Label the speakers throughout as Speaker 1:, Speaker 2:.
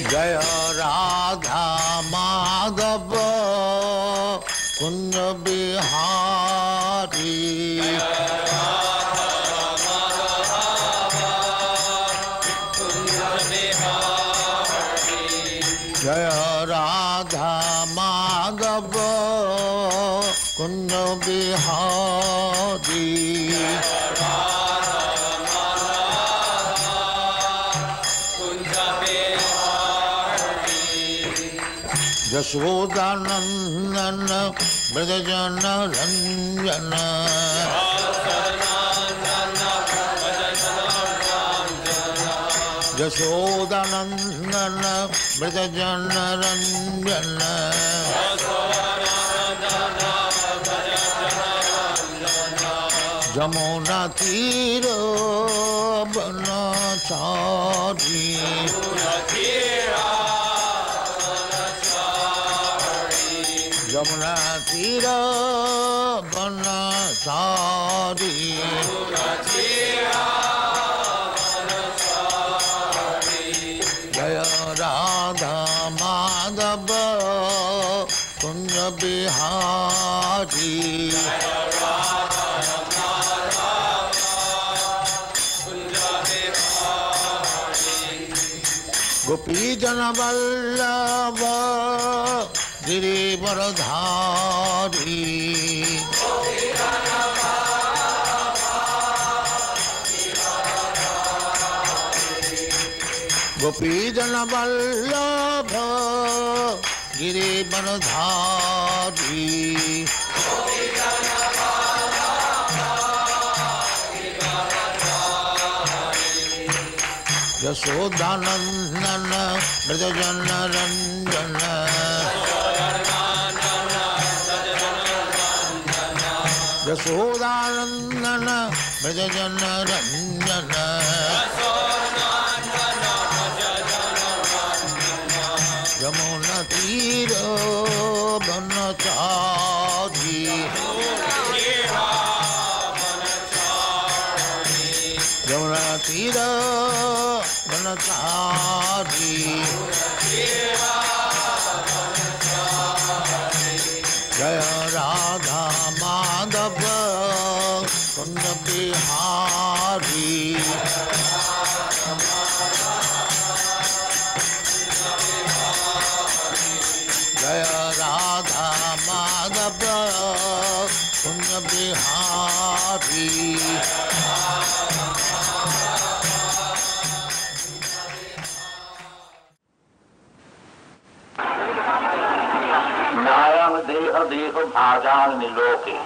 Speaker 1: जय राधा माधव कुंज बिहारी। जय राधा माधव कुंज बिहारी। यशोदानंदन ब्रजजन रंजन। यशोदानंदन ब्रजजन रंजन। जमुना तीर बनचारी। यमुना तीर बनचारी। जय राधा माधव कुंज बिहारी। गोपी जन वल्लभ गिरिवरधारी। गोपी जन वल्लभ गिरिवरधारी। यशोदानंदन ब्रजजन रंजन। यशोदानंदन ब्रजजन रंजन। यमुना तीर बनचारी। यमुना तीर बनचारी। जय राधा माधव कुंज बिहारी। जय राधा माधव कुंज बिहारी।
Speaker 2: देह देह भाजान निलोके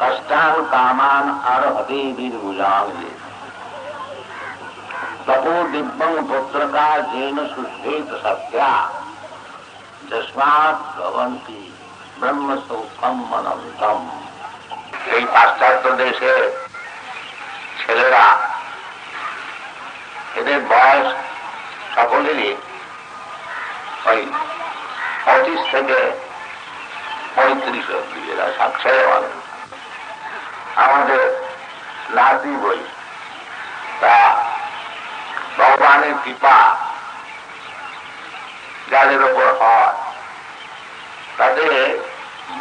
Speaker 2: कष्टान कामान अर्हते विरुजांगे। तपो दिव्यं पुत्रका जेन सुश्वेत सत्या जस्मात् भवन्ति ब्रह्म सौखम अनन्तम। এই পাশ্চাত্য দেশে ছেলেরা এদের বয়স সকলেরই ওই 25 থেকে 35 অব্দি, এরা সাক্ষরে বলেন। আমাদের নাতি বই তা ভগবানের কৃপা যাদের ওপর হয় তাদের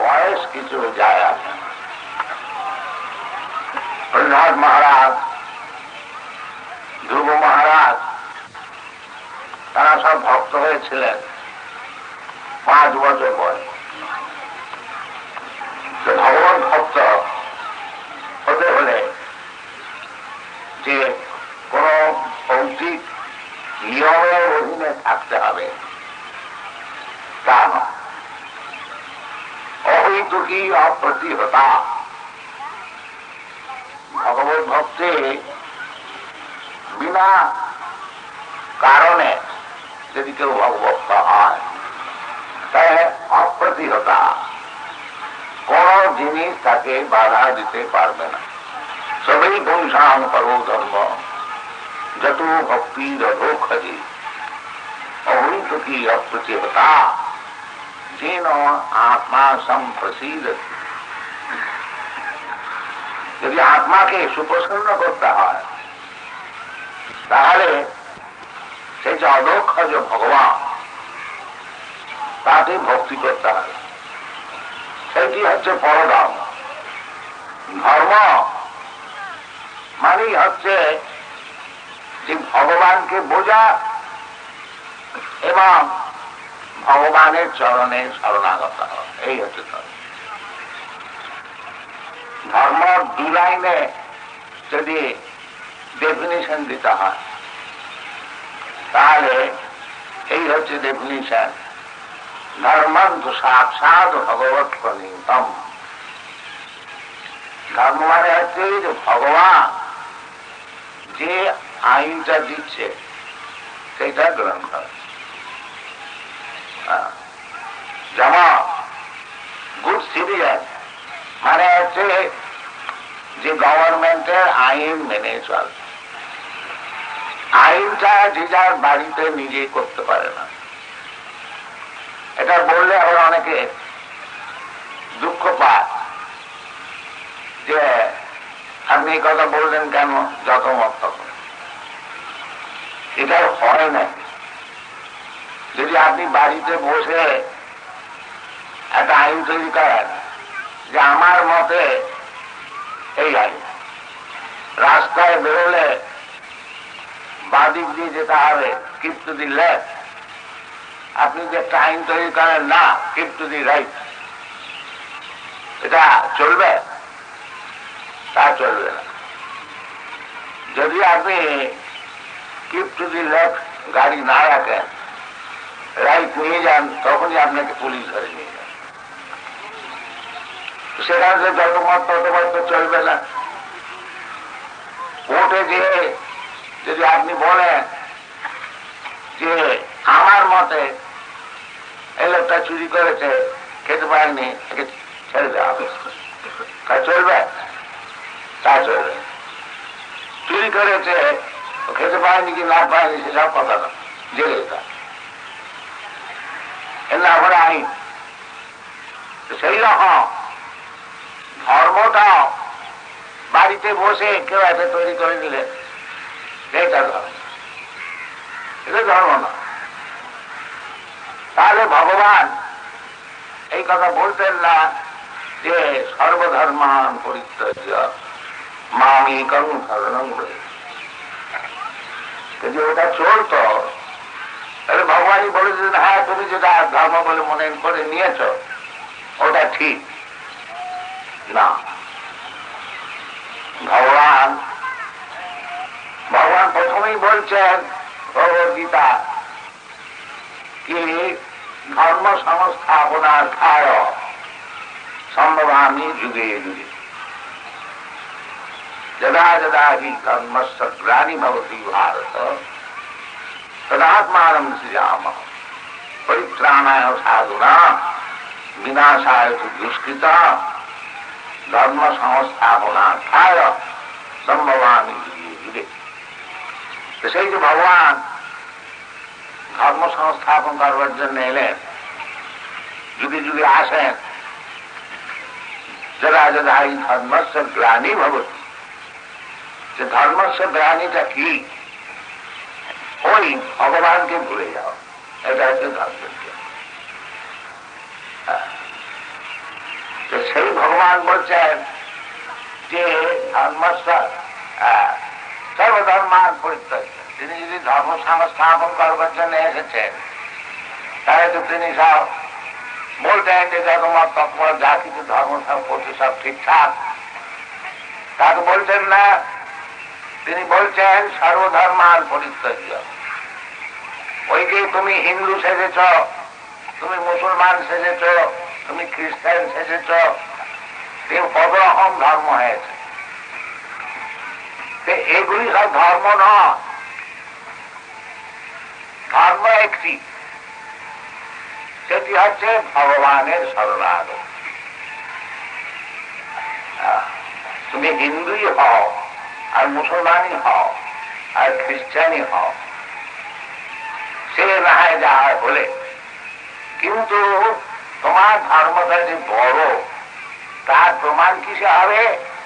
Speaker 2: বয়স কিছু যায় আসে না। হরিনাথ মহারাজ, ধ্রুব মহারাজ তারা সব ভক্ত হয়েছিলেন 5 বছর বয়স। ভগবান ভক্ত হতে হলে যে কোন ভৌতিক নিয়মের অধীনে থাকতে হবে তা নয়। অহৈতুকী অপ্রতিহতা। ভগবত ভক্তি বিনা কারণে যদি কেউ ভগভক্ত হয় তাই অপ্রতিহতা, কোন জিনিস তাকে বাধা দিতে পারবে না। সবই পুংসাং পরো ধর্ম যত ভক্তি রোখজি। অহৈতুকী অপ্রতিহতা যেন আত্মা সম্প্রসীদ। যদি আত্মাকে সুপ্রসন্ন করতে হয় তাহলে সেই যে অদক্ষ যে ভগবান, তাকে ভক্তি করতে হবে। সেটি হচ্ছে পরধর্ম। ধর্ম মানেই হচ্ছে যে ভগবানকে বোঝা এবং ভগবানের চরণে শরণাগত হওয়া, এই হচ্ছে ধর্ম। ধর্ম দু লাইনে যদি ডেফিনিশন দিতে হয় তাহলে এই হচ্ছে ডেফিনিশন। ধর্মন্ত সাক্ষাৎ ভগবত প্রণীতম। ধর্ম মানে হচ্ছে যে ভগবান যে আইনটা দিচ্ছে সেইটা গ্রহণ করা। যেমন গুড সিটিজেন মানে হচ্ছে যে গভর্নমেন্টের আইন মেনে চলে। আইনটা যে যার বাড়িতে নিজে করতে পারে না। এটা বললে আবার অনেকে দুঃখ পায় যে আপনি এই কথা বললেন কেন, যত মত তখন। এটা হয় না। যদি আপনি বাড়িতে বসে একটা আইন তৈরি করেন যে আমার মতে এই আইন, রাস্তায় বেরোলে বাদিক দিয়ে যেতে হবে, কিপ টু দি লেফট। আপনি যে একটা আইন তৈরি করেন না, কিপ টু দি রাইট, এটা চলবে? তা চলবে না। যদি আপনি কিপ টু দি লেফট গাড়ি না রাখেন, রাইট নিয়ে যান, তখনই আপনাকে পুলিশ ধরে নিয়ে যান। সেখানে যে যত মত তত মত তো চলবে না। কোর্টে যেয়ে যদি আপনি বলেন যে আমার মতে এই লোকটা চুরি করেছে, খেতে পারেনি, একে ছেড়ে দেওয়া হবে, তা চলবে? তা চলবে। চুরি করেছে, খেতে পারেনি কি না পারেনি সেসব কথা না, জেলে যেতে এর না করে আইন। সেই রকম ধর্মটাও বাড়িতে বসে কেউ একটা তৈরি করে নিলে এইটা ধর্ম, এটা ধর্ম না। তাহলে ভগবান এই কথা বলতেন না যে সর্বধর্মান পরিত্যাজ্য মামেকং শরণং ব্রজ। যদি ওটা চলতো তাহলে ভগবানই বলেছিলেন, হ্যাঁ তুমি যেটা ধর্ম বলে মনে করে নিয়েছ ওটা ঠিক না। ভগবান প্রথমেই বলছেন ভগবদ্গীতা কি ধর্ম সংস্থাপনার খায় সম্ভবামি যুগে যুগে। যদা যদা হি ধর্মস্য গ্লানি ভবতি ভারত তদাত্মানং সৃজামः পরিত্রাণায় সাধুনাং বিনাশায় তু দুষ্কৃতাঃ ধর্ম সংস্থাপনার খায় সম্ভবামি যুগে যুগে। সেই যে ভগবান ধর্ম সংস্থাপন করবার জন্য এলেন, যুগে যুগে আসেন। যদা যদা হি ধর্মস্য গ্লানি ভবতি। যে ধর্মস্য গ্লানিটা কি? ওই ভগবানকে ভুলে যাও, এটা হচ্ছে ধর্মের জ্ঞান। সেই ভগবান বলছেন যে ধর্মস্য সর্বধর্মান পরিত্যাজ্য। তিনি যদি ধর্ম সংস্থাপন করবার জন্য এসেছেন তাহলে তো তিনি সব বলতেন যে যত মত তৎপর যা কিছু ধর্ম সব করছে সব ঠিকঠাক, তা তো বলছেন না। তিনি বলছেন সর্বধর্মান পরিত্যাজ্য। ওই যে তুমি হিন্দু সেজেছ, তুমি মুসলমান সেজেছ, তুমি খ্রিস্টান সেজেছ, কত রকম ধর্ম হয়েছে। এগুলি সব ধর্ম নয়। ধর্ম একটি, সেটি হচ্ছে ভগবানের শরণাগত। তুমি হিন্দুই হও আর মুসলমানই হও আর খ্রিস্টানই হও, সে না হয় যা বলে, কিন্তু তোমার ধর্মটা যে বড় তার প্রমাণ কিসে হবে?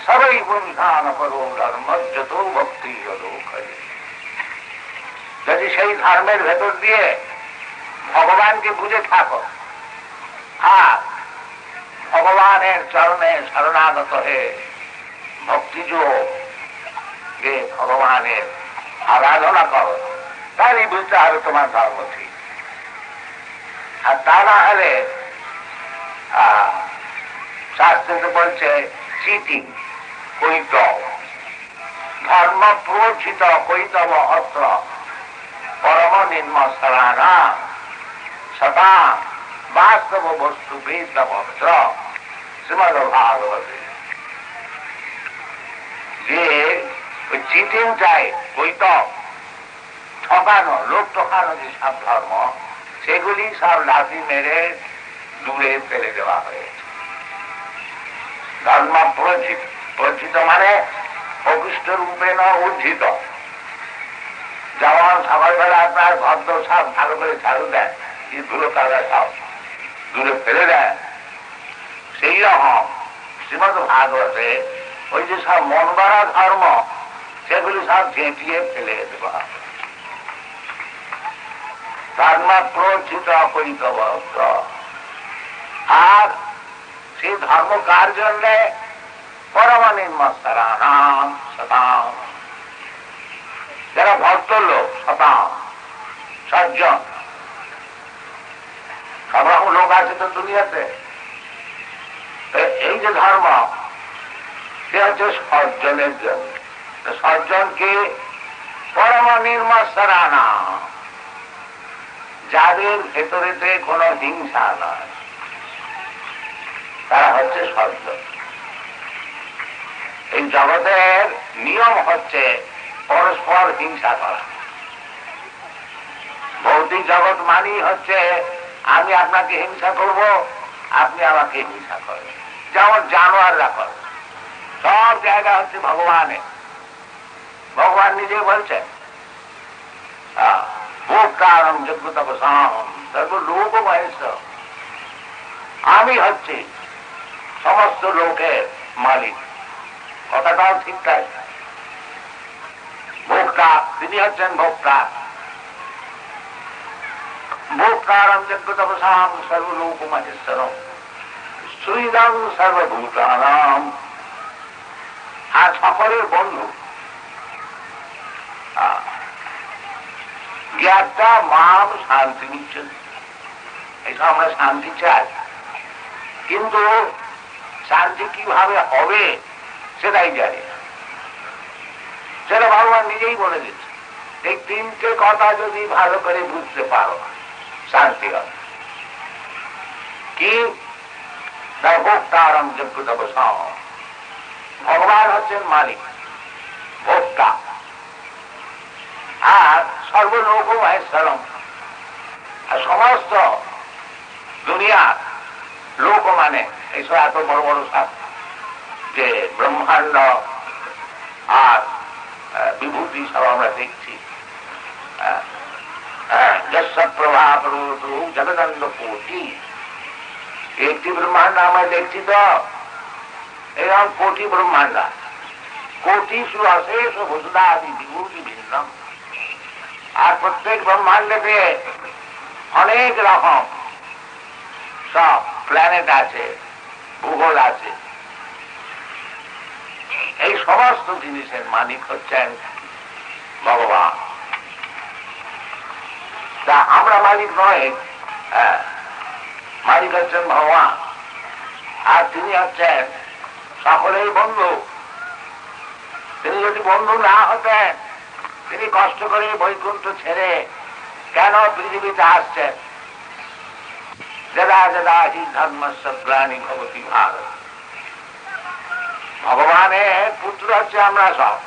Speaker 2: সবাই বন্ধন করো ধর্ম যত ভক্তি যদি সেই ধর্মের ভেতর দিয়ে ভগবানকে বুঝে থাকো আর ভগবানের চরণে শরণাগত হয়ে ভক্তিযোগ যে ভগবানের আরাধনা করো, তাহলেই বুঝতে হবে তোমার ধর্ম ঠিক। আর তা না হলে শাস্ত্রে বলছে চিতি কৈতব, ধর্ম প্রোচিত কৈতব অস্ত্র পরম নির্মস্তরানা সদা বাস্তব বস্তু বেদবস্ত্র শ্রীমদ ভাগবতে। যে চিটিং চাই কৈতব, ঠকানো, লোক ঠকানো যে সব ধর্ম, সেগুলি সব লাঠি মেরে দূরে ফেলে দেওয়া হয়েছে। ধর্ম প্রচিত, প্রচিত মানে প্রকৃষ্ট রূপে না উজ্জিত। যেমন সকালবেলা আপনার ভদ্র সব ভালো করে ঝাড়ু দেয়, ধুলো কাদা সব দূরে ফেলে দেয়, সেই রকম শ্রীমদ ভাগবতে ওই যে সব মন গড়া ধর্ম, সেগুলি সব ঝেঁটিয়ে ফেলে দেওয়া। ধর্ম প্রচিত কৈতব, আর সেই ধর্ম কার জন্যে? পরম নির্মস্তরানাম সতাম, যারা ভক্ত লোক, সতাম সজ্জন, সব রকম লোক আছে তো দুনিয়াতে। এই যে ধর্ম, সে হচ্ছে সজ্জনের জন্য। সজ্জনকে পরম নির্মস্তরানাম, যাদের ভেতরেতে কোনো হিংসা নয়, তারা হচ্ছে সজ্জন। এই জগতের নিয়ম হচ্ছে পরস্পর হিংসা করা। ভৌতিক জগৎ মানেই হচ্ছে আমি আপনাকে হিংসা করব, আপনি আমাকে হিংসা করবেন, যেমন জানোয়াররা করে। সব জায়গা হচ্ছে ভগবানের। ভগবান নিজে বলছেন ভোক্তারম যজ্ঞতপসাম সর্বলোক মহেশ, আমি হচ্ছি সমস্ত লোকের মালিক। কথাটাও ঠিক তাই। ভোক্তা, তিনি হচ্ছেন ভোক্তা। ভোক্তারম যজ্ঞতপসাম সর্বলোক মহেশ্বরম সুহৃদং সর্বভূতানাম, আর সকলের বন্ধু। জ্ঞাতা মাম শান্তি নিচ্ছেন, এটা আমরা শান্তি চাই, কিন্তু শান্তি কিভাবে হবে সেটাই জানি না। সেটা ভগবান নিজেই বলে দিচ্ছে। এই তিনটে কথা যদি ভালো করে বুঝতে পারো, শান্তি হবে। কি? ভোক্তারম যজ্ঞতপসাম, ভগবান হচ্ছেন মালিক, ভোক্তা, আর সর্বলোক মহেশ্বরম, আর সমস্ত দুনিয়ার লোক মানে এইসব এত বড় বড় সব যে ব্রহ্মাণ্ড আর বিভূতি সব আমরা দেখছি, প্রভাব জগদন্ড কোটি, একটি ব্রহ্মাণ্ড আমরা দেখছি তো, এরকম কোটি ব্রহ্মাণ্ড, কোটি সুশেষ বসুধাদি বিভূতি ভিন্নম, আর প্রত্যেক ব্রহ্মাণ্ডে অনেক রকম সব প্ল্যানেট আছে, ভূগোল আছে। এই সমস্ত জিনিসের মালিক হচ্ছেন ভগবান। তা আমরা মালিক নয়, মালিক হচ্ছেন ভগবান, আর তিনি হচ্ছেন সকলের বন্ধু। তিনি যদি বন্ধু না হতেন, তিনি কষ্ট করে বৈকুণ্ঠ ছেড়ে কেন পৃথিবীতে আসছেন? যদা যদা হি ধর্মস্য গ্লানি ভবতি ভারত। ভগবানের পুত্র হচ্ছে আমরা সব,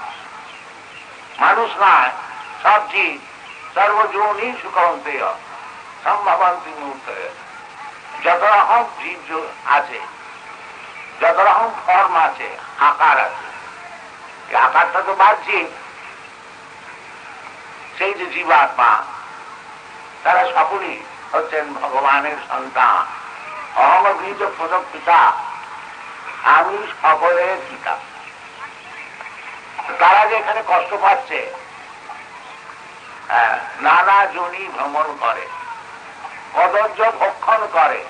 Speaker 2: মানুষ নয়, সব জীব। সর্বজনী সুখন্তেয় সম্ভবন্তি মুহূর্তে, যত রকম জীব আছে, যত রকম ফর্ম আছে, আকার আছে, আকারটা তো বাহ্যিক। সেই যে জীবাত্মা, তারা সকলেই হচ্ছেন ভগবানের সন্তান। অহম বীজ প্রসব পিতা, আমি সকলের পিতা। তারা যে এখানে কষ্ট পাচ্ছে, নানা জনি ভ্রমণ করে, কদর্য ভক্ষণ করে,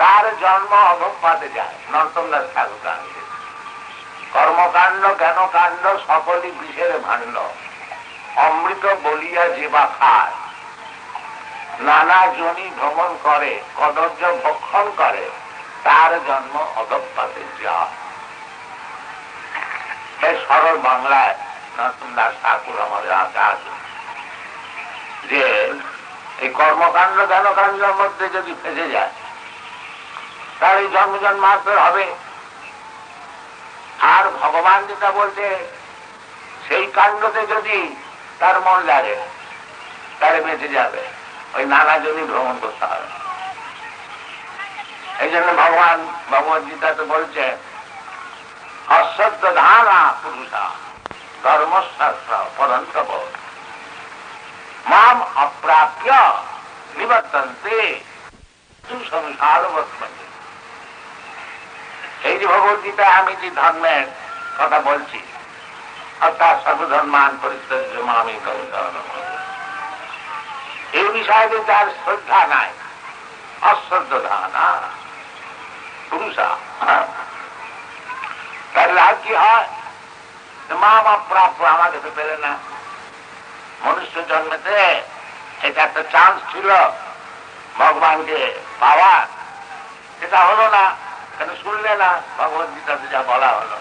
Speaker 2: তার জন্ম অধঃপাতে যায়। নরোত্তম দাস ঠাকুর গান গেয়েছেন, কর্মকাণ্ড জ্ঞানকাণ্ড সকলই বিষের ভাণ্ড, অমৃত বলিয়া যেবা খায়। নানা জনি ভ্রমণ করে, কদর্য ভক্ষণ করে, তার জন্ম অধঃপাতে যায়। এই সরল বাংলায় নরোত্তম দাস ঠাকুর আমাদের আছে যে এই কর্মকাণ্ড জ্ঞানকাণ্ডের মধ্যে যদি ফেসে যায় তাহলে এই জন্ম জন্মান্তর হবে। আর ভগবান যেটা বলছে সেই কাণ্ডতে যদি তার মন লাগে তাহলে বেঁচে যাবে। ওই নানা জনই ভ্রমণ করতে হবে। এই জন্য ভগবান ভগবদ্গীতাতে বলছে অশ্রদ্ধ ধানা পুরুষা ধর্মশাস্ত্র পরন্তপ মাম অপ্রাপ্য নিবর্তন্তে সংসার বর্তমানে। এই যে ভগবদ্গীতা আমি যে ধর্মের কথা বলছি, অর্থাৎ সর্বধর্মান পরিত্যাজ্য মামেকং শরণম, এই বিষয়ে যার শ্রদ্ধা নাই, অশ্রদ্ধ ধানা পুরুষা, তার লাভ কি হয়? মাম অপ্রাপ্য, আমাকে তো পেলে না। মনুষ্য জন্মেতে এটা একটা চান্স ছিল ভগবানকে পাওয়ার, সেটা হলো না। কেন শুনলে না ভগবদ্গীতাতে যা বলা হলো?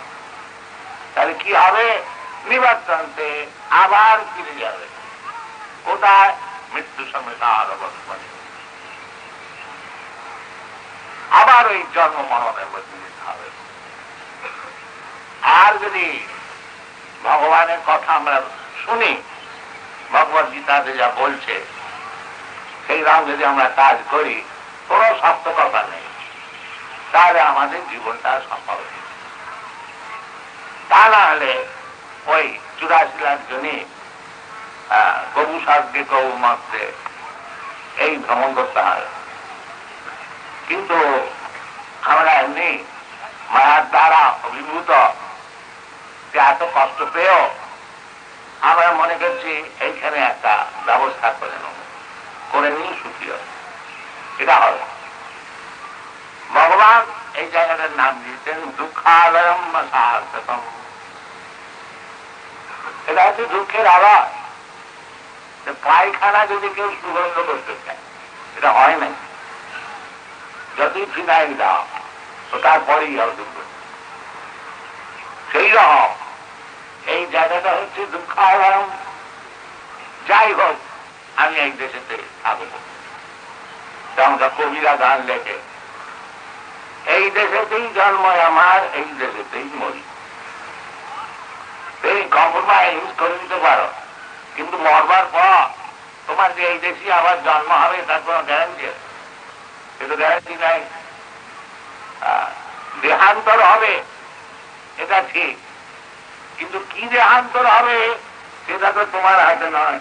Speaker 2: তাহলে কি হবে? নিবর্তন্তে, আবার ফিরে যাবে। কোথায়? মৃত্যু সময় তার অবস্থানে আবার ওই জন্ম মরণের মধ্যে যেতে হবে। আর যদি ভগবানের কথা আমরা শুনি, ভগবদ্গীতাতে যা বলছে সেই রাম যদি আমরা কাজ করি, কোন শক্ত কথা নেই, তাহলে আমাদের জীবনটা সফল। তা না হলে ওই 84 লাখ জনই কবু সাধ্যে কবু মাত্রে এই ভ্রমণ করতে হয়। কিন্তু আমরা এমনি মায়ার দ্বারা অভিভূত, এত কষ্ট পেয়েও আমরা মনে করছি এইখানে একটা ব্যবস্থা করে নিয়ে সুখী হবে। এটা হবে। ভগবান এই জায়গাটার নাম দিয়েছেন দুঃখালয়ম সাহায্যতম। এটা হচ্ছে দুঃখের আওয়াজ। পায়খানা যদি কেউ সুগন্ধ করতে চায়, এটা হয় না। যতই ফিনাইল দাও তো তারপরেই হবে দুঃখ। সেই রকম এই জায়গাটা হচ্ছে দুঃখালয়ম। যাই হোক, আমি এই দেশেতে থাকব। যেমন কবিরা গান লেখে, এই দেশেতেই জন্ম আমার, এই দেশেতেই মরি। এই কম্প্রোমাইজ করে দিতে পারো, কিন্তু মরবার পর তোমার যে এই দেশে আবার জন্ম হবে তার কোনো গ্যারান্টি আছে? এটা গ্যারান্টি নাই। দেহান্তর হবে এটা ঠিক, কিন্তু কি দেহান্তর হবে সেটা তো তোমার হাতে নয়।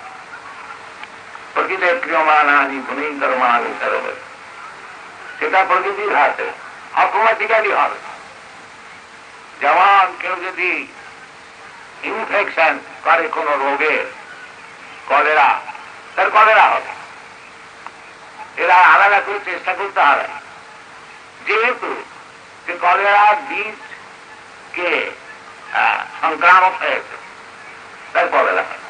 Speaker 2: প্রকৃতির ক্রিয়মান আনি ভূমিন্দর মানি সেটা প্রকৃতির হাতে, অটোমেটিক্যালি হবে। যেমন কেউ যদি ইনফেকশন করে কোন রোগে, কলেরা, তার কলেরা হবে। এরা আলাদা করে চেষ্টা করতে হবে, যেহেতু যে কলেরা বীজকে সংক্রামক হয়েছে, তার কলেরা হয়।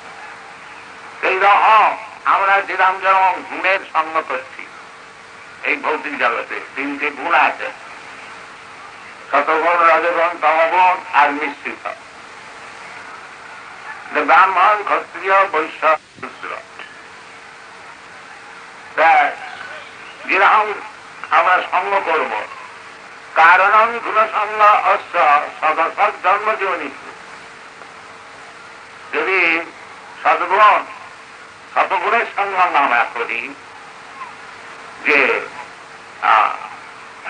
Speaker 2: সেই রকম আমরা যেরকম যেমন গুণের সঙ্গ করছি এই ভৌতিক জগতে, 3টে গুণ আছে, শতগুণ, রজগুণ, তমগুণ আর মিশ্রিত। ব্রাহ্মণ, ক্ষত্রিয়, বৈশ্য, শূদ্র, যেরকম আমরা সঙ্গ করব। কারণ গুণসঙ্গ অশ্ব সদসৎ জন্ম জীবনী। যদি সদ্গুণ, শতগুণের সঙ্গ আমরা করি, যে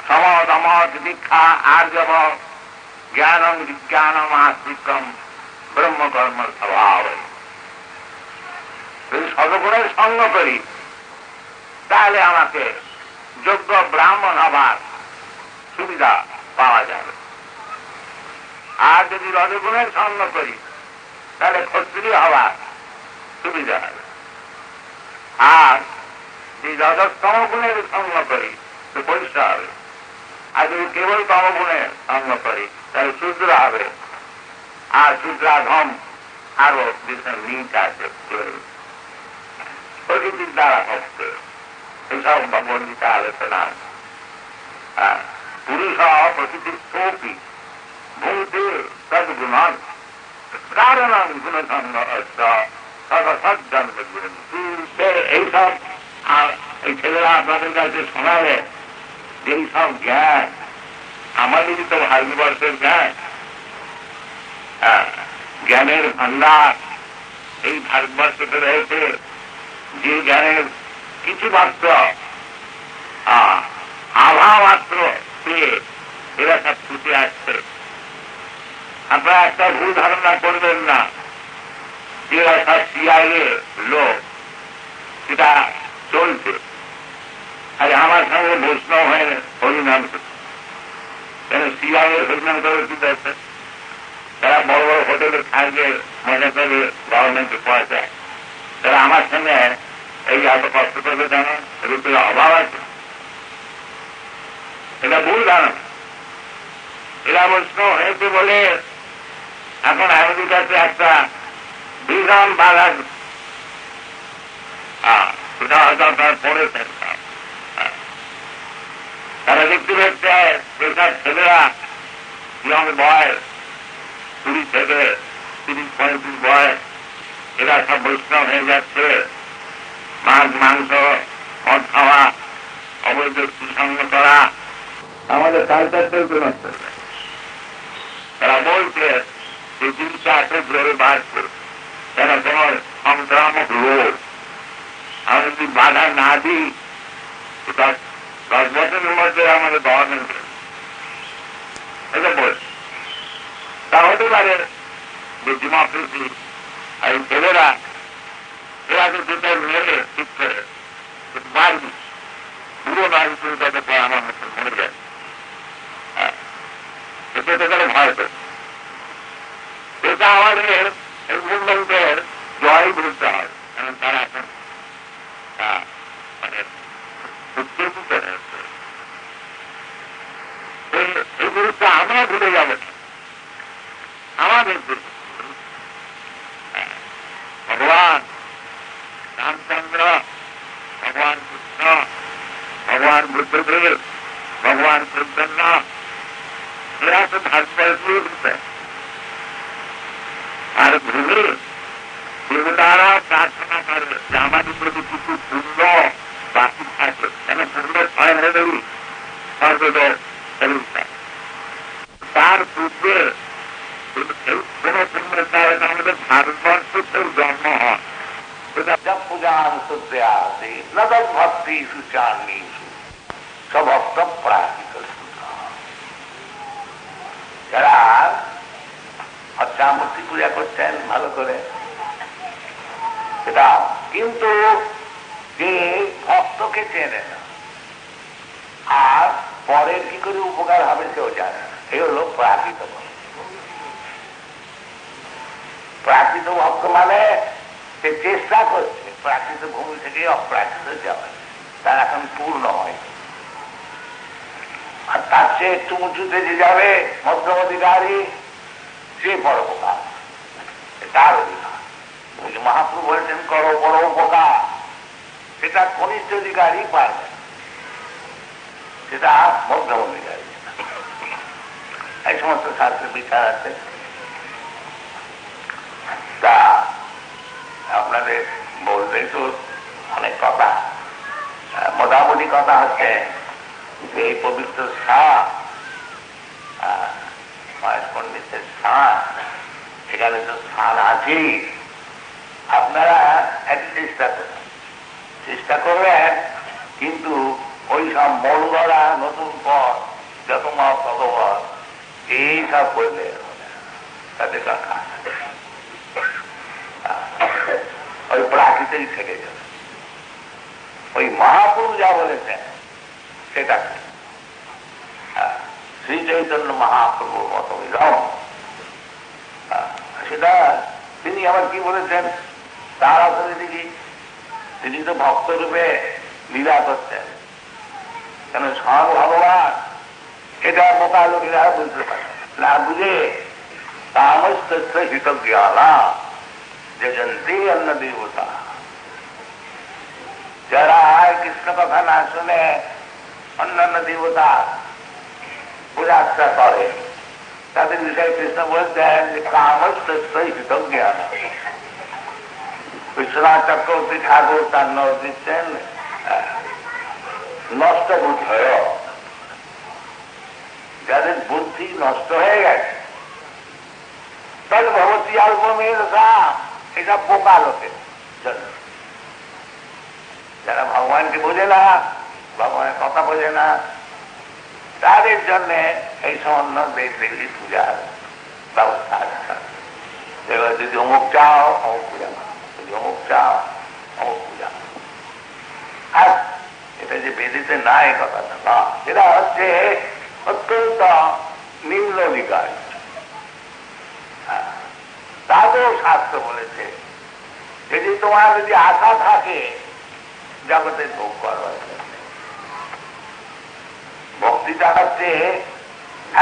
Speaker 2: সমদমত দীক্ষা আর্জব জ্ঞানম বিজ্ঞানম আস্তিকম ব্রহ্মকর্ম স্বভাব, যদি শতগুণের সঙ্গ করি তাহলে আমাকে যোগ্য ব্রাহ্মণ হবার সুবিধা পাওয়া যাবে। আর যদি রজগুণের সঙ্গ করি তাহলে ক্ষত্রিয় হবার সুবিধা হবে। আর যে রজস্তম গুণের সঙ্গ করি তো বৈশ্য হবে, আর যদি কেবল তমগুণের সঙ্গ করি তাহলে শূদ্র হবে। আর শূদ্রাধম আরো বিভিন্ন নিচ আছে প্রকৃতির দ্বারা হচ্ছে এইসব বর্ণিত আলোচনা। পুরুষ প্রকৃতির কোপি ভূতে সদ্গুণন কারণ গুণসঙ্গ সদসজ্জন্ম গুণ। এইসব এই ছেলেরা আপনাদের কাছে শোনাবে যে এইসব জ্ঞান আমাদেরই তো ভারতবর্ষের জ্ঞান, জ্ঞানের ভান্ডার এই ভারতবর্ষতে রয়েছে। যে জ্ঞানের কিছু মাত্র আভা মাত্র পেয়ে এরা সব ছুটে আসছে। আপনারা একটা ভুল ধারণা করবেন না যে এরা সব সিআইএ লোক, এটা চলছে। আর আমার সঙ্গে বৈষ্ণব হয়ে হরিনাম কেন সিআইএ হরিনাম করে কি দেখছে? তারা বড় বড় হোটেলে থাকবে, মনে করবে গভর্নমেন্টের পয়সা। তারা আমার সঙ্গে এই এত কষ্ট করবে কেন? রূপের অভাব আছে, এটা ভুল ধারণা। এরা বৈষ্ণব হয়েছে বলে এখন আমেরিকাতে একটা বিধান বাধা, সেটা হয়তো আপনারা পড়েছেন। তারা দেখতে পাচ্ছে বেকার ছেলেরা ইয়ং বয়স 20 থেকে 30-35 বয়স, এরা সব বৈষ্ণব হয়ে যাচ্ছে। মাছ মাংস মদ খাওয়া, অবৈধ কুসঙ্গ করা আমাদের কালচারটাই তো নষ্ট হবে। তারা বলছে যে জিনিসটা আছে জোরে বার করবে, কেন তোমার সংক্রামক রোগ আমরা যদি বাধা না দিই 10 বছরের মধ্যে আমাদের গভর্নমেন্ট এটা বলছে। তা হতে পারে যে ডেমোক্রেসি আর ছেলেরা এরা তো যেটা মেরে ঠিক করে বাড়বি পুরো বাড়ি তাদের আমার মতো মরে যায়, সেটা তারা ভয় করে। এটা আমাদের মুভমেন্টের জয় বলতে হয়, কারণ তারা এখন মানে উত্তেজিত হয়েছে। এই জিনিসটা আমরা ভুলে যাব না। আমাদের ভগবান রামচন্দ্র, ভগবান কৃষ্ণ, ভগবান বুদ্ধদেব, ভগবান চৈতন্য, এরা তো ভারতবর্ষীয় হচ্ছে। আর ভূমি দেবতারা প্রার্থনা করে যে আমাদের প্রতি কিছু পূর্ণ বাকি থাকে, কেন পূর্ণ ছয় হলেই সর্বদা তার পূর্বে কোন পূর্ণের কারণে আমাদের ভারতবর্ষতেও জন্ম হয়। পূজান সত্যে আসে নদক ভক্তি সুচারণী স্বভক্ত প্রাকৃত। যারা আচ্ছা মূর্তি পূজা করছেন ভালো করে সেটা, কিন্তু যে ভক্তকে চেনে না আর পরের কি করে উপকার হবে সেও জানে না, এই হল প্রাকৃত ভক্ত। প্রাকৃত ভক্ত মানে সে চেষ্টা করছে প্রাকৃত ভূমি থেকে অপ্রাকৃত যাবে, তার এখন পূর্ণ হয়। আর তার চেয়ে একটু উঁচুতে যে যাবে মধ্যম অধিকারী, সে বড় উপকার, তার অধিকার। মহাপ্রভু বলেছেন করো বড় উপকার, সেটা কনিষ্ঠ অধিকারী পারবে, সেটা মধ্যম অধিকারী। এই সমস্ত শাস্ত্রের বিচার আছে। তা আপনাদের বলবেই তো অনেক কথা, মোটামুটি কথা হচ্ছে যে এই পবিত্র স্থান পণ্ডিতের স্থান, এখানে তো স্থান আছেই। আপনারা একটু চেষ্টা করবেন, কিন্তু ওই সব মন গড়া নতুন পথ যত মত তত পথ এই সব করলে তাদের কাজ ওই প্রাকৃতিক থেকে যাবে। ওই মহাপুরুষ যা বলেছেন সেটা শ্রী চৈতন্য মহাপ্রভুর মতো সেটা তিনি আবার কি বলেছেন তার আসলে দেখি তিনি তো ভক্ত রূপে লীলা করছেন, কেন স্বয়ং ভগবান এটা বোকা লোকেরা বুঝতে পারে না, বুঝে তামস্ত হিত জ্ঞানা যজন্তে অন্য দেবতা। যারা কৃষ্ণ কথা না শুনে অন্যান্য দেবতা পূজার্চা করে, তাদের বিষয়ে কৃষ্ণ বলছেন যে কামস্ত হিত জ্ঞান। বিশ্বনাথ চক্রবর্তী ঠাকুর তার নোট দিচ্ছেন নষ্ট বুদ্ধ, যাদের বুদ্ধি নষ্ট হয়ে গেছে, তাহলে ভগবতী আলমের এটা বোকা লোকের জন্য। যারা ভগবানকে বোঝে না, ভগবানের কথা বোঝে না, তাদের জন্য এই সামান্য দেব দেবী পূজার ব্যবস্থা আছে। যদি অমুক চাও অমুক পূজা, যদি অমুক চাও অমুক পূজা। আর এটা যে বেদিতে না, এই কথাটা না, এটা হচ্ছে অত্যন্ত নিম্ন বিকাশ। তাতেও শাস্ত্র বলেছে যদি তোমার যদি আশা থাকে জগতে ভোগ করবার, ভক্তিটা হচ্ছে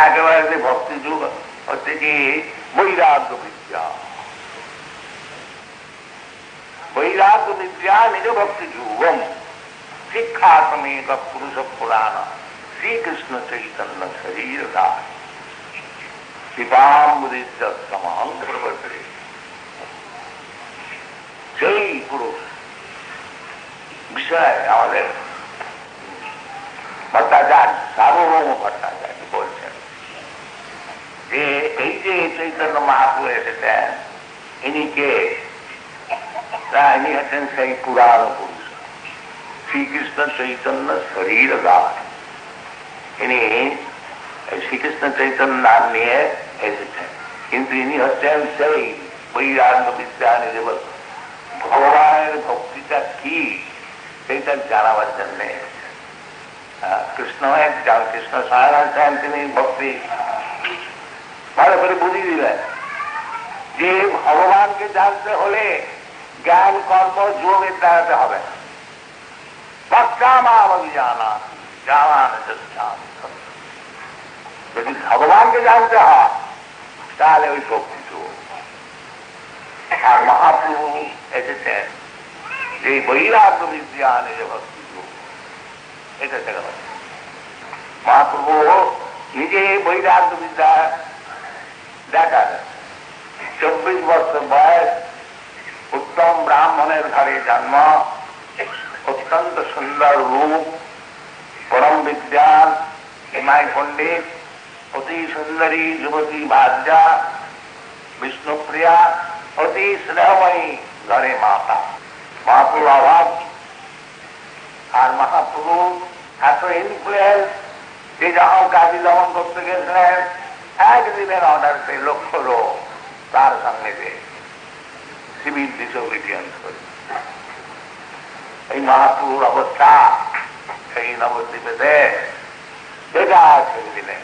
Speaker 2: একেবারে যে ভক্তি যুগ হচ্ছে কি বৈরাগ্য বিদ্যা। বৈরাগ্য বিদ্যা নিজ ভক্তি যুগম শিক্ষা সমেত পুরুষ পুরাণ শ্রীকৃষ্ণ চৈতন্য শরীর দাস পিতাম্বুদিত সমাং প্রবর্তে। সেই পুরুষ বিষয় আমাদের ভট্টাচার্য, সার্বভৌম ভট্টাচার্য বলছেন যে এই যে চৈতন্য মহাপ্রভু এসেছেন, ইনি কে? ইনি হচ্ছেন সেই পুরাণ পুরুষ শ্রীকৃষ্ণ চৈতন্য শরীর দাস। ইনি শ্রীকৃষ্ণ চৈতন্য নাম নিয়ে এসেছেন, কিন্তু ইনি হচ্ছেন সেই বৈরাগ্য বিদ্যা নিজে ভগবানের ভক্তিটা কি সেইটা জানাবার জন্য। কৃষ্ণ কৃষ্ণ সায়ন আছেন, তিনি ভক্তি ভালো করে বুঝিয়ে দিলেন যে ভগবানকে জানতে হলে জ্ঞান কর্ম যোগের দ্বারাতে হবে না। যদি ভগবানকে জানতে হয় তাহলে ওই ভক্তি যোগ। আর মহাপ্রভু এসেছেন যে বৈরাগ্য বিদ্যা নিজ ভক্তি যোগ, এটা থেকে মহাপ্রভু নিজে বৈরাগ্য বিদ্যা দেখান। 24 বছর বয়স, উত্তম ব্রাহ্মণের ঘরে জন্ম, অত্যন্ত সুন্দর রূপ, পরম বিদ্যান, হিমায় পণ্ডিত, অতি সুন্দরী যুবতী ভার্যা, বিষ্ণুপ্রিয়া, অতি স্নেহময়ী ঘরে মাতা। মহাপ্রভু অভাব, আর মহাপ্রভু এত ইনফ্লুয়েন্স যে যখন কাজী দমন করতে গেছিলেন, একদিনের অর্ডার পেয়ে লক্ষ লোক তার সঙ্গে সিভিল ডিসোবিডিয়েন্স করে। এই মহাপ্রভুর অবস্থা এই নবদ্বীপেতে এটা ছেড়ে দিলেন।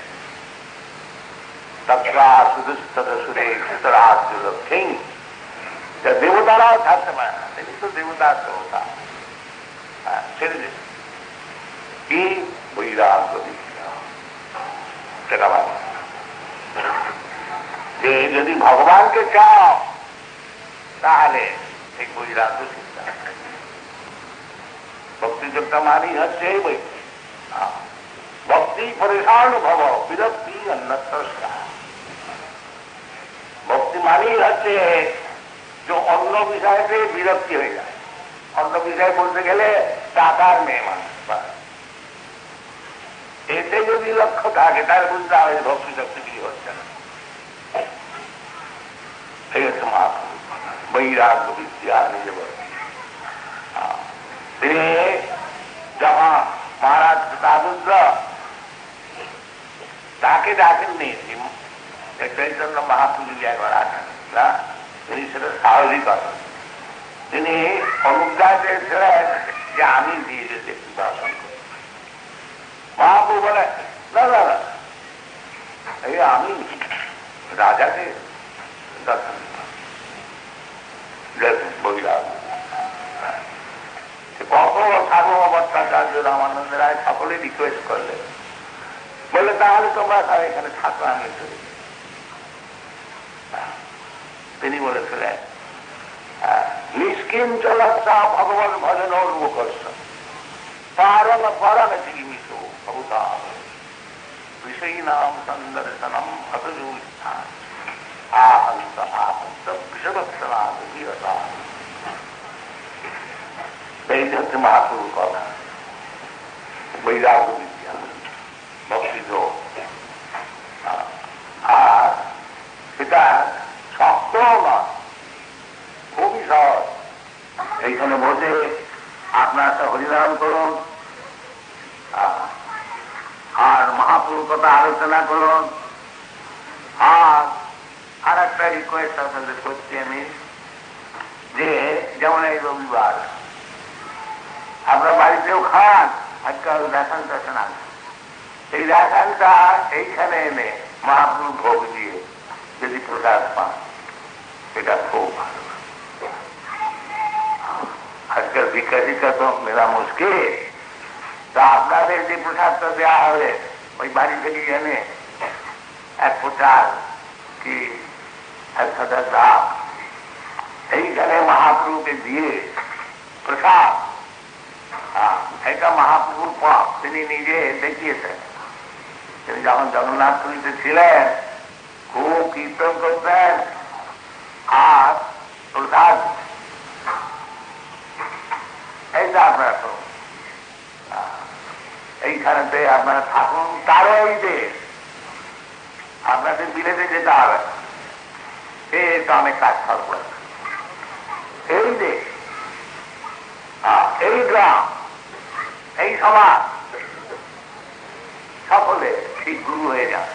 Speaker 2: তত্রা সুদুস্তর সুরে সুতরাজ লক্ষ্মী, যা দেবতারাও থাকতে পারে না, তিনি তো দেবতার দেবতা, ছেড়ে দিলেন। কি বৈরাগ্য বিদ্যা, সেটা ভালো যে যদি ভগবানকে চাও তাহলে এই বৈরাগ্য শিক্ষা। ভক্তিযোগটা মানি হচ্ছে এই বই ভক্তি পরেশান ভব বিরক্তি অন্যত্র। ভক্তি মানি হচ্ছে যে অন্য বিষয়তে বিরক্তি হয়ে যায়। অন্য বিষয় বলতে গেলে টাকার মেয়ে মানুষ, এতে যদি লক্ষ্য থাকে তাহলে বুঝতে হবে ভক্তি শক্তি কি হচ্ছে না। এই হচ্ছে মহাপ্রভু বৈরাগ্য বিদ্যা নিজে বলছে। তিনি যখন মহারাজ প্রতাপরুদ্র তাকে ডাকেননি, চৈতন্য মহাপ্রভু একবার আসেন না, তিনি সেটা স্বাভাবিক করেন। তিনি অনুজ্ঞা চেয়েছিলেন যে আমি দিয়ে যেতে একটু দর্শন করি। মহাপ্রভু বলে না না না, এই আমি রাজাকে দর্শন বৈরাগ। রামানন্দ রায় সকলে রিকোয়েস্ট করলেন, বললে তাহলে তোমরা তার এখানে থাকো, আমি চলে। তিনি বলেছিলেন নিষ্কিঞ্চলতা ভগবান ভজন মুখস্থ পারণ পরণ জীবিত ভূতা বিষয়ী নাম সন্দর্শনম অতজুস্থান आहंत आहंत विषभक्षणाता। এই হচ্ছে মহাপুরু কথা, বৈরাগ্য বিদ্যা, ভক্তি যোগ। আর সেটা শক্ত নয়, খুবই সহজ। এইখানে বসে আপনার একটা হরিনাম করুন আর মহাপুরুর কথা আলোচনা করুন। আর একটা রিকোয়েস্ট আপনাদের করছি আমি, যে যেমন এই রবিবার আপনার বাড়িতেও খান, আজকাল রেশন টেশন আছে, এই রেশনটা এইখানে এনে মহাপুরু ভোগ দিয়ে যদি প্রসাদ পান, এটা খুব ভালো। আজকাল ভিক্ষা টিক্ষা তো মেলা মুশকিল, তা আপনাদের যে প্রসাদটা দেওয়া হবে ওই বাড়ি থেকে এনে এক প্রচার কি 1000 গ্রাম এইখানে মহাপ্রভুকে দিয়ে প্রসাদ, এটা মহাপ্রভুর পথ তিনি নিজে দেখিয়েছেন। তিনি যখন জগন্নাথ পুরীতে ছিলেন খুব কীর্তন করতেন আর প্রসাদ এইটা আপনারা করুন, এইখানেতে আপনারা থাকুন। তারও এই দেশ আপনাদের বিলেতে যেতে হবে, এটা অনেক কাজ থাকবে। এই দেশ, এই গ্রাম, এই সমাজ সকলে ঠিক গুরু হয়ে যাবে।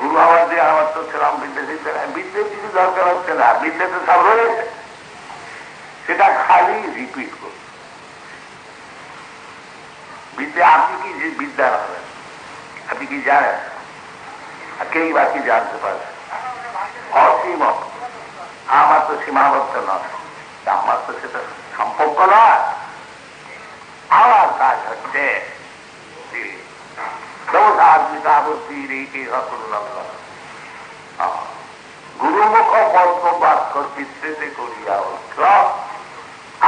Speaker 2: গুরু হওয়ার যে আমার তো ছিলাম বিদ্যে বিদ্যে কিছু দরকার হচ্ছে না, বিদ্যে তো সব রয়েছে, সেটা খালি রিপিট করুন। বিদ্যা আপনি কি যে বিদ্যা হবেন আপনি কি জানেন? কেই বাকি জানতে পারে অসীম, আমার তো সীমাবদ্ধ নয়, আমার তো সেটা সম্পর্ক নয়। আমার কাজ হচ্ছে গুরুমুখ পদ্মবাক্য চিত্রেতে করিয়া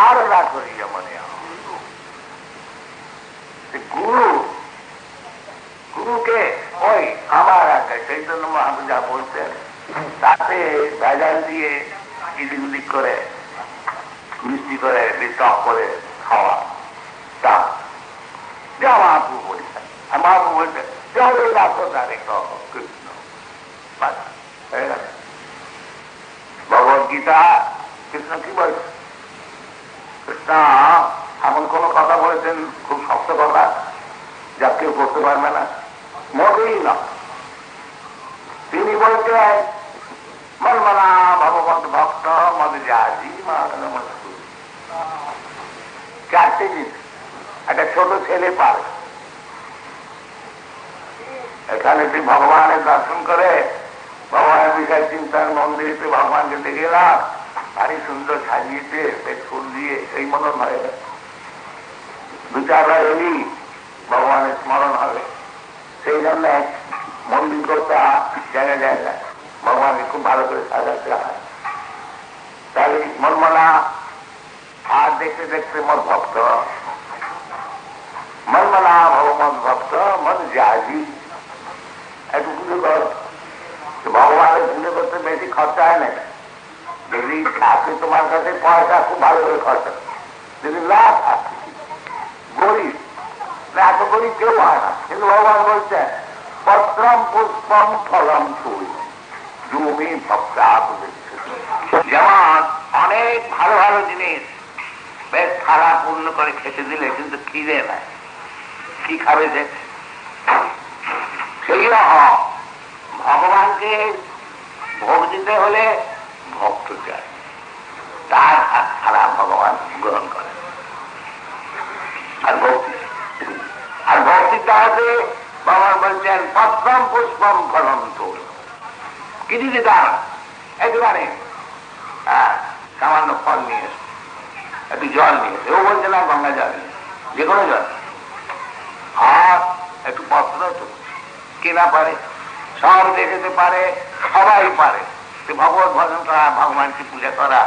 Speaker 2: আর না করিয়া মনে গুরু, গুরুকে ওই আমার আগে চৈতন্য মহাপ্রভু যা বলছেন তাতে ভেজাল দিয়ে ইলিগুলি করে মিষ্টি করে টক করে খাওয়া, তা যা মহাপ্রভু বলছেন। আর মহাপ্রভু বলছেন কৃষ্ণ, ভগবত গীতা কৃষ্ণ কি বলছে? কৃষ্ণ এমন কোন কথা বলেছেন খুব শক্ত কথা যা কেউ করতে পারবে না, মোটেই না। তিনি বলছেন মনমনা ভগবত ভক্ত মদ জাজি চারটে জিনিস একটা ছোট ছেলে পারে। এখানে তুই ভগবানের দর্শন করে ভগবানের বিষয় চিন্তার মন্দিরেতে ভগবানকে দেখে এলাম, ভারী সুন্দর সাজিয়েছে ফুল দিয়ে, এই মতন হয়। 2-4 বার এলি ভগবানের স্মরণ হবে, সেই জন্য মন্দির করতে জায়গায় জায়গায় ভগবানকে খুব ভালো করে সাজাতে হয়। তাই মনমনা আর দেখতে দেখতে মদ ভক্ত, মনমনা ভগবত ভক্ত মন জাজি। একটু পুজো কর, ভগবানের পুজো করতে বেশি খরচা হয় না। যদি থাকে তোমার কাছে পয়সা খুব ভালো করে খরচা, যদি লাভ থাকে গরিব, এত গরিব কেউ হয় না। কিন্তু ভগবান বলছেন পত্রম পুষ্পম ফলম ফুল জমি ভক্তা। যেমন অনেক ভালো ভালো জিনিস বেশ খারাপ পূর্ণ করে খেতে দিলে কিন্তু খিদে নেয়, কি খাবে যে? সেই রকম ভগবানকে ভোগ দিতে হলে ভক্ত চায়, তার হাত ছাড়া ভগবান গ্রহণ করে। আর ভক্তির দ্বারাতে ভগবান বলছেন পত্রম পুষ্পম ফলম ফুল। কি দিতে তার একেবারে সামান্য ফল নিয়ে একটু জল নিয়ে, ও বলছে না গঙ্গা জল নিয়ে, যে কোনো জল, আর একটু পত্র তো কেনা পারে, সব দেখতে পারে, সবাই পারে। ভগবত ভজন করা, ভগবানকে পূজা করা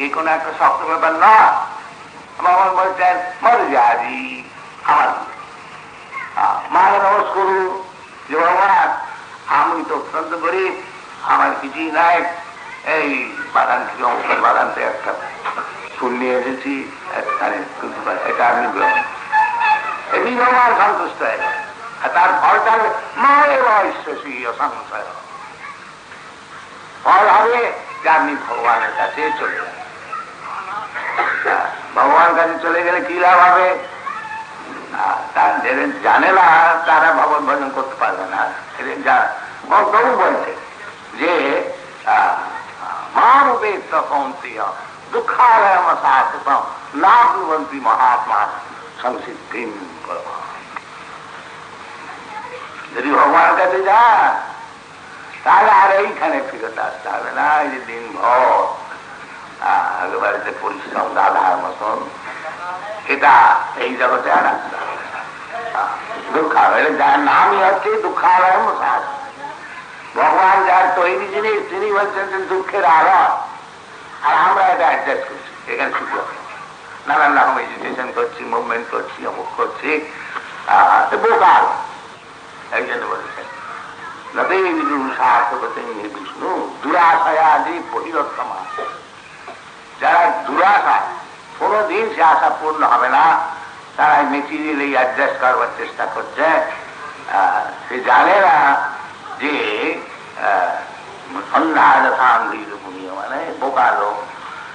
Speaker 2: এই কোনো একটা শক্ত ব্যাপার না। ভগবান বলছেন মর্যাদি আমার মাকে নমস্কার করু যে ভগবান আমি তো অত্যন্ত গরিব, আমার কিছুই নাই, এই বাগান থেকে অঙ্কের বাগান থেকে একটা ফুল নিয়ে এসেছি, এটা আমি এই ভগবান সন্তুষ্ট হয়ে যায়। আর তার ফলটা মায়ের বয়সী সংশয় ফল হবে যে আপনি ভগবানের কাছে চলে যান। ভগবানের কাছে চলে গেলে কি লাভ হবে? জানে না তারা ভগবান ভজন করতে পারবে না। প্রভু বলছে যে মারূপে তখন দুঃখালয় না কুবন্তি মহাত্মা সংসিদ্ধি। যদি ভগবানের কাছে যান তাহলে আর এইখানে ফিরত আসতে হবে না। এই যে দিন ভর বাড়িতে পরিশ্রম দাদার মতন, এটা এই জগতে আর আসতে হবে দুঃখালয়। যার নামই হচ্ছে দুঃখালয় মশাদ। ভগবান যার তৈরি জিনিস তিনি বলছেন যে দুঃখের আড়াল, আর আমরা এটা অ্যাডজাস্ট করছি। এখানে শুধু নানান রকম এডুকেশন করছি, মুভমেন্ট করছি, অমুক করছি, বোকার। এই জন্য বলেছেন বিষ্ণু দুরাশায়াদি পরিবর্তমা। যারা দুরাশায় কোনদিন সে আশা পূর্ণ হবে না, তারা মেটেরিয়াল এই অ্যাডজাস্ট করবার চেষ্টা করছে। সে জানে না যে মানে বোকা লোক,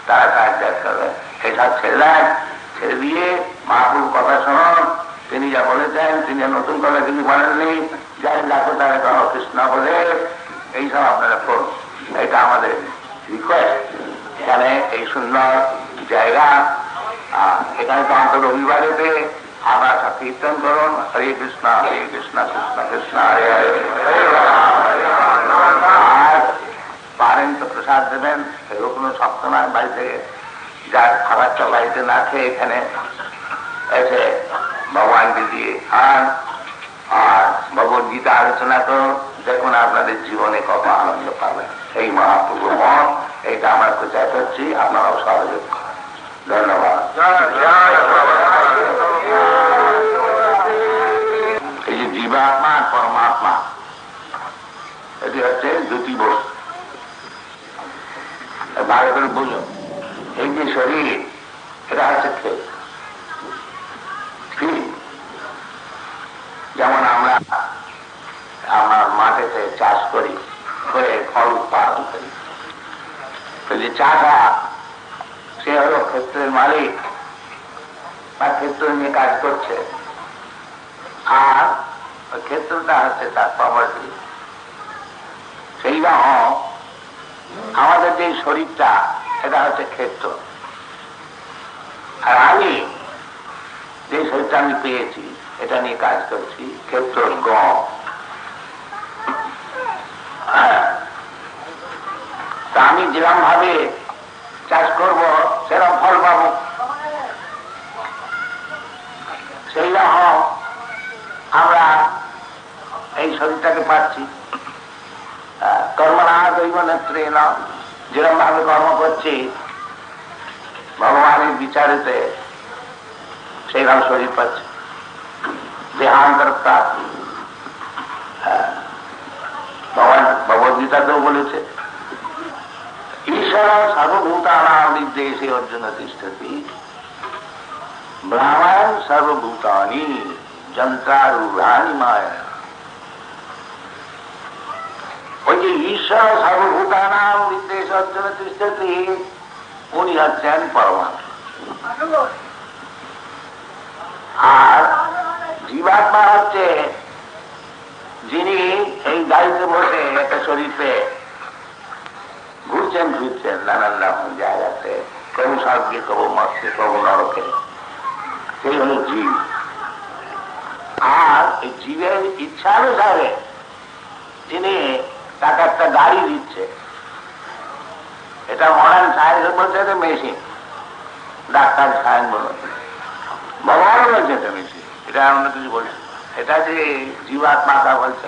Speaker 2: তারা অ্যাডজাস্ট করবে। এসব ছেড়ে দিয়ে মহাপুর কথা শোনো। তিনি যা বলেছেন, তিনি নতুন কথা কিছু বলেননি। যাই দেখো তারা কহ কৃষ্ণ বলে, এইসব আপনারা করুন। এটা আমাদের রিকোয়েস্ট। এখানে এই সুন্দর জায়গা, এখানে তো অন্তত রবিবারেতে আমরা সব কীর্তন করুন, হরে কৃষ্ণ কৃষ্ণ কৃষ্ণ হরে হরে। আর পারেন তো প্রসাদ দেবেন, এরকম কোনো শক্ত নয়। বাড়ি থেকে যার খাবারটা বাড়িতে না খেয়ে এখানে এসে ভগবানকে দিয়ে খান আর ভগবদ্গীতা আলোচনা করুন, দেখুন আপনাদের জীবনে কত আনন্দ পাবেন। এই মহাপ্রভু মত, এইটা আমরা প্রচার করছি, আপনারাও সহযোগ করেন। ধন্যবাদ। এই যে জীবাত্মা আর পরমাত্মা, এটি হচ্ছে দুটি বস্তু। ভালো করে বুঝুন, এই যে শরীর, এটা হচ্ছে ক্ষেত। যেমন আমরা আমার মাঠেতে চাষ করি, করে ফল উৎপাদন করি, তো যে চাষা সে হলো ক্ষেত্রের মালিক বা ক্ষেত্র নিয়ে কাজ করছে, আর ক্ষেত্রটা হচ্ছে তার প্রপার্টি। সেই রকম আমাদের যে শরীরটা, এটা হচ্ছে ক্ষেত্র। আর আমি যে শরীরটা আমি পেয়েছি, এটা নিয়ে কাজ করছি, ক্ষেত্র গম। তা আমি যেরকম ভাবে চাষ করব সেরকম ফল পাবো। সেই রকম আমরা এই শরীরটাকে পাচ্ছি। কর্মণা দৈব নেত্রে না, যেরকম ভাবে কর্ম করছি ভগবানের বিচারেতে সেইরকম শরীর পাচ্ছি। দেহান্তর প্রাপ্তি ভগবান ভগবদ্গীতাতেও বলেছে, ঈশ্বর সর্বভূতানাং নির্দেশে অর্জুন তিষ্ঠতি ব্রাহ্মণ সর্বভূতানি যন্ত্রারূঢ়ানি মায়া। ওই যে ঈশ্বর সর্বভূতানাং নির্দেশে অর্জুন তিষ্ঠতি, উনি হচ্ছেন পরমাত্মা। আর জীবাত্মা হচ্ছে যিনি এই গাড়িতে বসে একটা শরীর পেয়ে ঘুরছেন ফিরছেন নানান রকম জায়গাতে, কবু স্বর্গে, কবু মর্তে, কবু নরকে। সেই হল জীব। আর এই জীবের ইচ্ছানুসারে তিনি তাকে একটা গাড়ি দিচ্ছে। এটা মডার্ন সায়েন্স বলছে মেশিন। ডাক্তার সায়ন বলো, ভগবান বলছে তুমি, এটা অন্য কিছু বলছে, এটা যে জীবাত্মাটা বলছে।